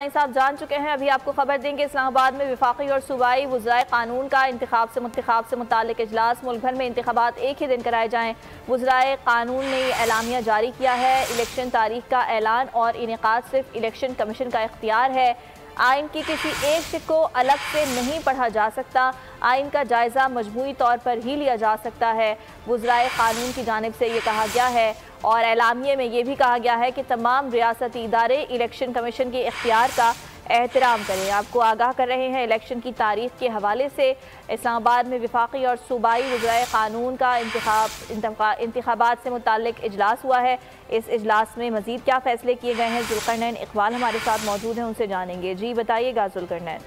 साहब जान चुके हैं। अभी आपको खबर देंगे, इस्लामाबाद में वफाकी और सूबाई वज़राए कानून का इंतखाब से मुताल्लिक़ इजलास। मुल्क भर में इंतखाबात एक ही दिन कराए जाएँ। वज़राए कानून ने एलामिया जारी किया है। इलेक्शन तारीख का ऐलान और इनेकाद सिर्फ इलेक्शन कमीशन का इख्तियार है। आइन की किसी एक शिक को अलग से नहीं पढ़ा जा सकता। आइन का जायज़ा मजमूई तौर पर ही लिया जा सकता है। वज़राए कानून की जानिब से ये कहा गया है और एलामिये में ये भी कहा गया है कि तमाम रियासती इदारे इलेक्शन कमीशन के इख्तियार का एहतराम करें। आपको आगाह कर रहे हैं, इलेक्शन की तारीख के हवाले से इस्लामाबाद में वफाकी और सूबाई वज़राए कानून का इंतखाबात से मुताल्लिक़ इजलास हुआ है। इस इजलास में मज़ीद क्या फ़ैसले किए गए हैं, ज़ुल्क़रनैन इक़बाल हमारे साथ मौजूद हैं, उनसे जानेंगे। जी बताइएगा ज़ुल्क़रनैन।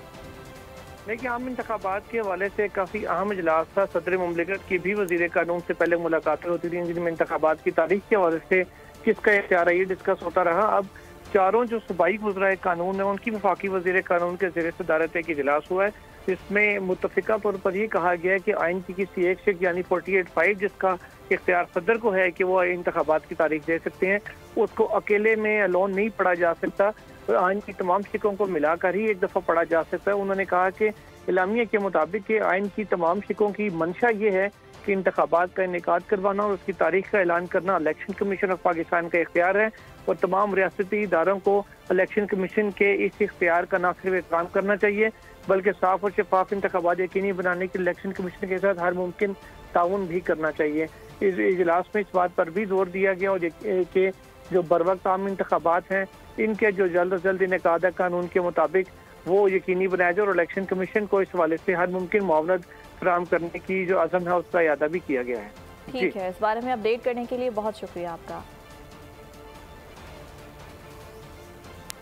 देखिए, आम इंतखाबात के हवाले से काफ़ी अहम इजलास था। सदर मुमलिकत की भी वज़ीर कानून से पहले मुलाकातें होती थी, जिनमें इंतखाबात की तारीख के हवाले से किसका इख्तियार है ये डिस्कस होता रहा। अब चारों जो सूबाई वज़राए कानून है उनकी वफाकी वज़ीर कानून के ज़रिए सदारत एक इजलास हुआ है। इसमें मुत्तफ़िका तौर पर यह कहा गया है कि आइन की किसी एक शिक यानी 48(5) जिसका इख्तियार सदर को है कि वो इंतखाबात की तारीख दे सकते हैं, उसको अकेले में अलोन नहीं पढ़ा जा सकता। तो आइन की तमाम शिकों को मिलाकर ही एक दफ़ा पढ़ा जा सकता है। उन्होंने कहा कि इलामिया के मुताबिक कि आइन की तमाम शिकों की मंशा ये है कि इंतखाबात का इनेकाद करवाना और उसकी तारीख का ऐलान करना इलेक्शन कमीशन ऑफ पाकिस्तान का इख्तियार है और तमाम रियासती इदारों को इलेक्शन कमीशन के इस इख्तियार का न सिर्फ एहतराम करना चाहिए बल्कि साफ और शफाफ इंतखाबात यकीनी बनाने के इलेक्शन कमीशन के साथ हर मुमकिन ताउन भी करना चाहिए। इस इजलास में इस बात पर भी जोर दिया गया और कि जो बरवक्त आम इंतखाबात हैं इनके जो जल्द अज जल्द इनेकाद कानून के मुताबिक वो यकीनी बनाया जाए और इलेक्शन कमीशन को इस हवाले से हर मुमकिन मुआवनत फराहम करने की जो अज़म है उसका इरादा भी किया गया है। ठीक है, इस बारे में अपडेट करने के लिए बहुत शुक्रिया आपका।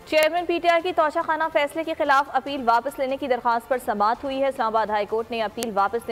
चेयरमैन पीटीआई की तौशाखाना फैसले के खिलाफ अपील वापस लेने की दरख्वास्त पर समाअत हुई है। इस्लामाबाद हाई कोर्ट ने अपील वापस